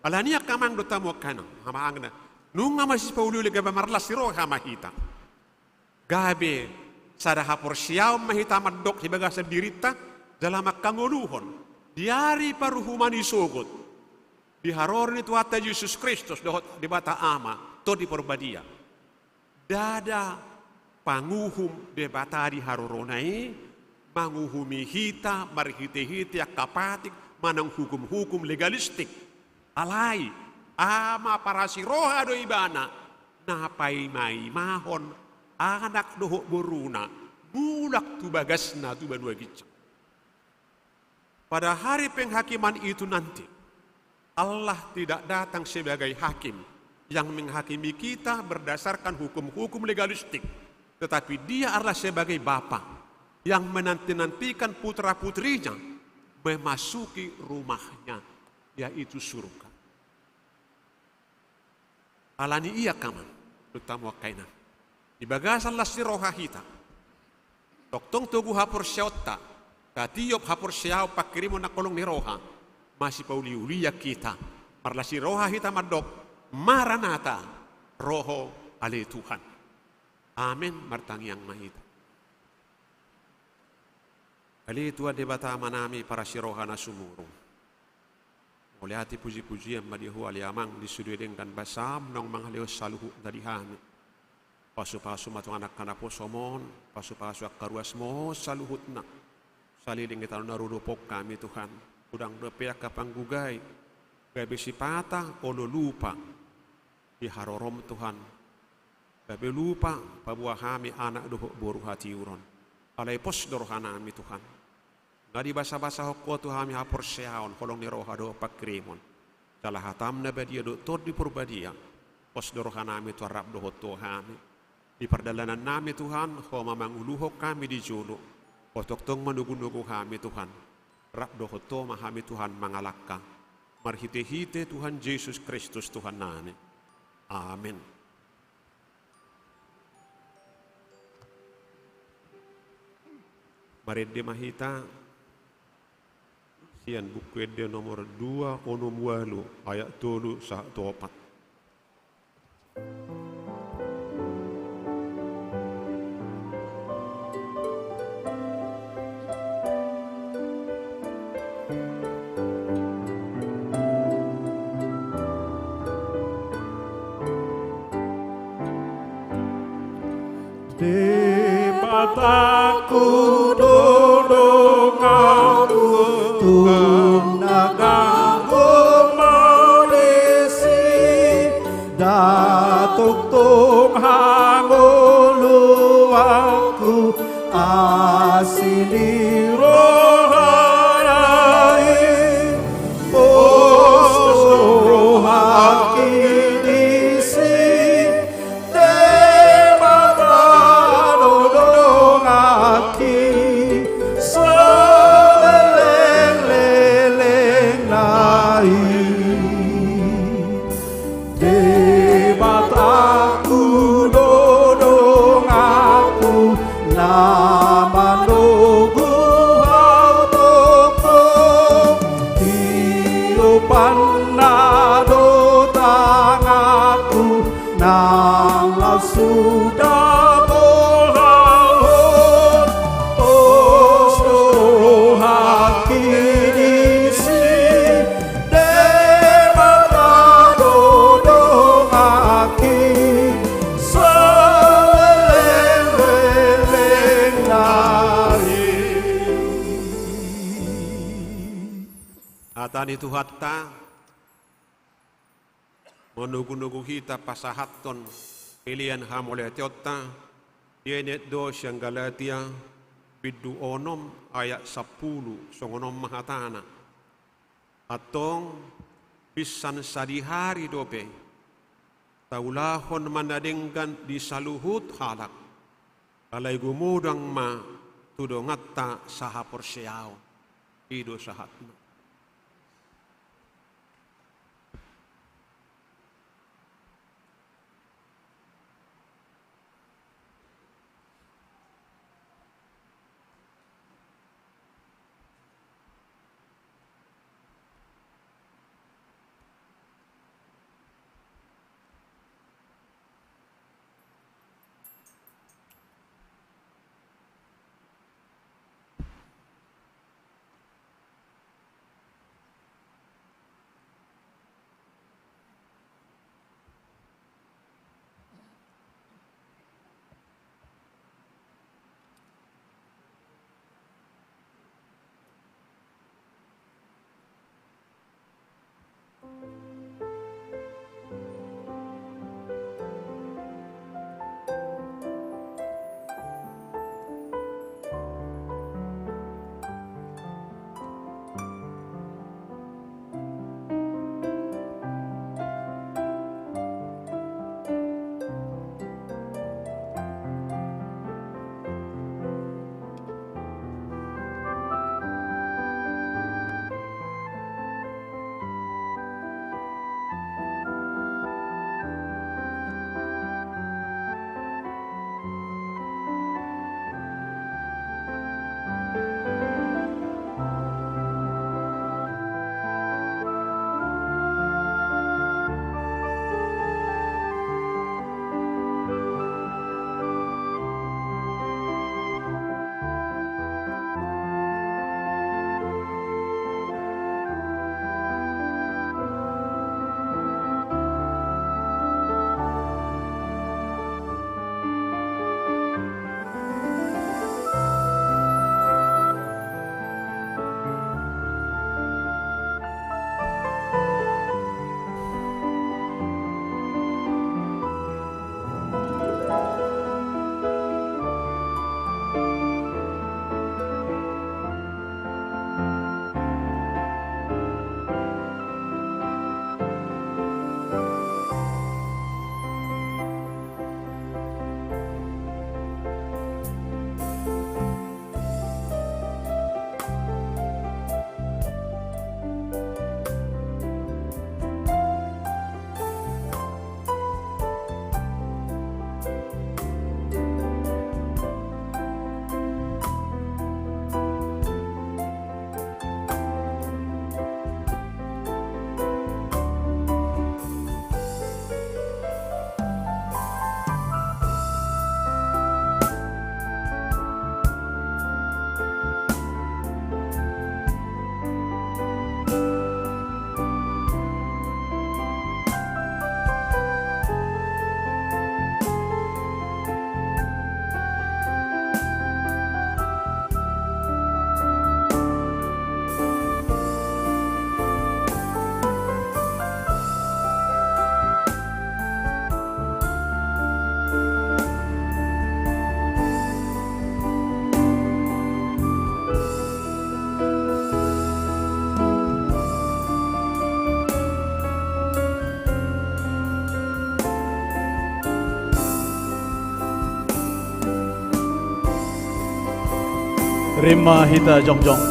Alania kamang do tamu kanang, hamangna. Nunga masih pauliulian gabe marlas si roha mahita. Gabe sada hapor siyaw mahita madok hibaga sa dirita dalam kanguluhon diari paruhumani sogot diharor ni Tuhan Yesus Kristus di bata ama to di porbadia dada panguhum de bata di haroronai manguhumi hita marhite-hite akapatik manang hukum-hukum legalistik alai ama para siroha do ibana napai mai mahon anak dohok boruna bulak tu bagasna tu banua gicak. Pada hari penghakiman itu nanti Allah tidak datang sebagai hakim yang menghakimi kita berdasarkan hukum-hukum legalistik, tetapi Dia adalah sebagai Bapa yang menanti-nantikan putra-putrinya memasuki rumahnya, yaitu surga. Alani iya kaman, terutama kaina. Ibagasan las si roha hita. Toktong tugu hapor siyota. Katiyop hapor siyaw pakirimo na kolong ni roha. Masih pauliuliya kita. Marla si roha hita madok. Maranata. Roho ale Tuhan. Amin. Martangyang mahita. Ali Tuhan debata manami para si roha na sumurong. Oleh hati puji-pujian madihu aliamang disudedengkan basam nong manghaliw saluhu dari hami. Pasu-pasu matong anak kanapo somon, pasu-pasu akaruas mo saluhutna. Saliling kita narudupok kami Tuhan. Udang dopeak kapanggugay. Gabi si patah olo lupa. Diharorom Tuhan. Gabi lupa pabuah kami anak dohok boru hati uron. Alay pos dorohanami Tuhan. Ngadi basa-basa hokko Tuhan hapor seaon kolong ni roha do pakrimon. Dalah hatam na badia do tod di purbadia. Pos dorohanami tu harap dohot Tuhan. Di perdalanan nami Tuhan, ho mamanguluhok kami di julu. Otoktong manugu-nugu kami Tuhan. Rap dohoto mahami Tuhan mangalakka. Marhite-hite Tuhan Yesus Kristus Tuhan nani. Amin. Marede mahita. Sian buku ede nomor 2 onomualu ayat 3 sa 4. Di mataku duduk aku tunagaku maudisi datuk tung hangulu aku sini rohanai poso haki disi demata dodong aki seleleng-leleng nai demataku dodong aku nama nugu hautoko hiupan nado tangaku nang sudah bohong poso haki disi demata dodong aki seleleng-leleng nari Atani tuhatta menugu-nugu hita pasahaton pilihan hamole tiotta yenet dos yang Galatia biddu onom ayat 10 songonom mahatana atong pisan sadihari dope taulahon manadenggan di saluhut halak alai gumudang ma tudongatta saha porseao ido sahatna Rima hita jongjong.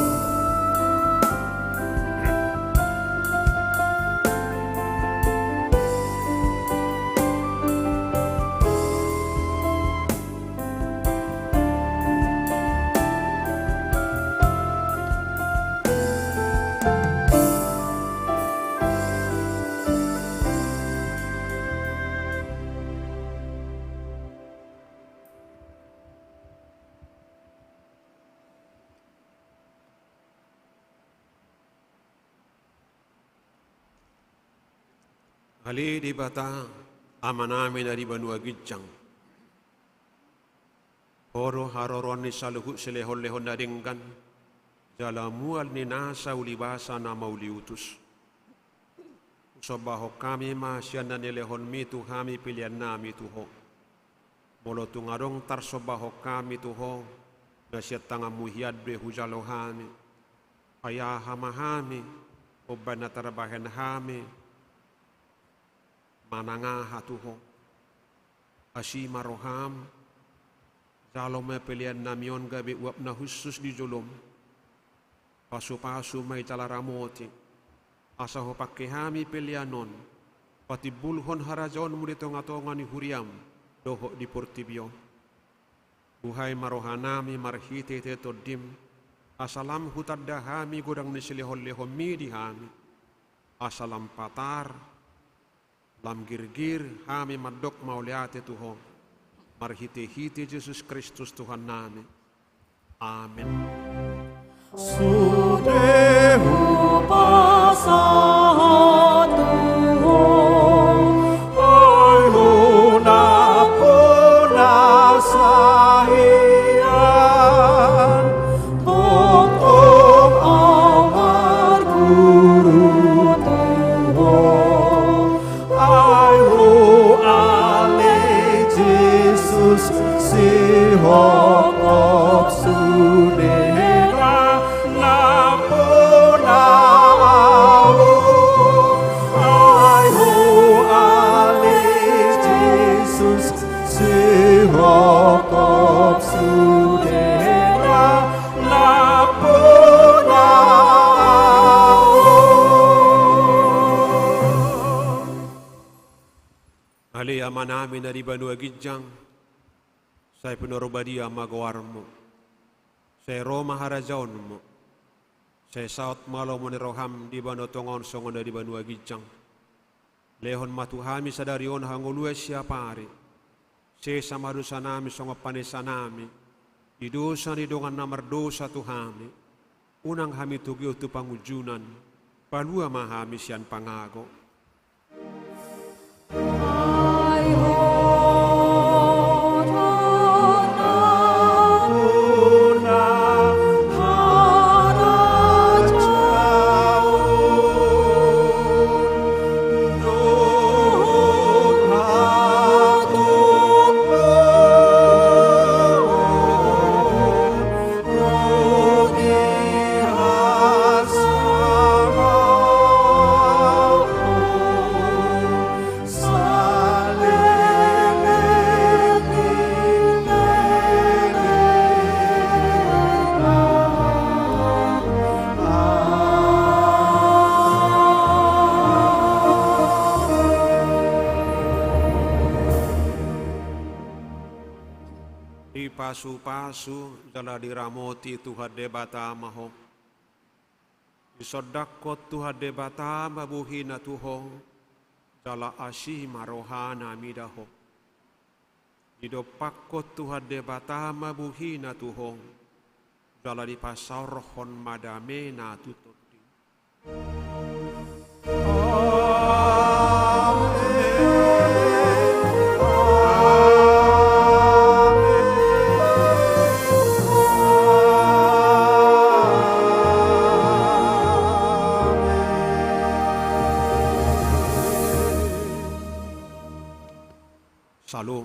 Ali di bata amanami dari Banua Gijang. Horo haroron ni saluhut selehon-lehon nadingkan. Jalamual ni nasa ulibasa na mauliutus. Sobaho kami masyan na nilehon mi tuhami pilihan nami tuho. Molo tungarong tar sobaho kami tuho. Nasyat tanga muhiad bre hujalohami. Ayahamahami. Oban na tarabahan hami. Manangaha tuho. Asima roham. Zalome pilihan namion gabi uap na khusus di jolom. Pasu-pasu may talaramoti. Asaho pakehami pilihanon. Pati bulhon harajon muli tonga-tonga ni huriam. Doho di portibio. Buhay marohanami marhite tetodim. Asalam hutadahami gudang ni silihon-lihon di hami. Asalam patar. Lam girgir hami madok mauliate tuho. Marhite-hite Yesus Kristus Tuhan nami. Amin. Sudehu pasahat Tuhan, ay hunapuna sahian, totong amar guru Tuhan, ay hu ale Jesus sihokop sunera napuna au, ay hu ale Jesus sihokop sunera napuna au. Ali amanami na di Banua Gijang. Saya penorobadi magawarmo. Saya Roma harajaon mo. Saya saut malo mo ni roham di Banua Tongon songon di Banua Gijang. Lehon matuhami sadarion hangolue siapari. Saya samarusa nami songo panesa nami. Idosa ni dongan namar dosa tuhami. Unang hami tugyo tu pangujunan. Palua mahami sian pangago. Pasu-pasu jala diramoti Tuhan debata maho. Isodakot Tuhan debata mabuhina tuho. Jala asih marohana midaho. Idopakot Tuhan debata mabuhina tuho. Jala dipasarhon madamena tutoti. Shalom.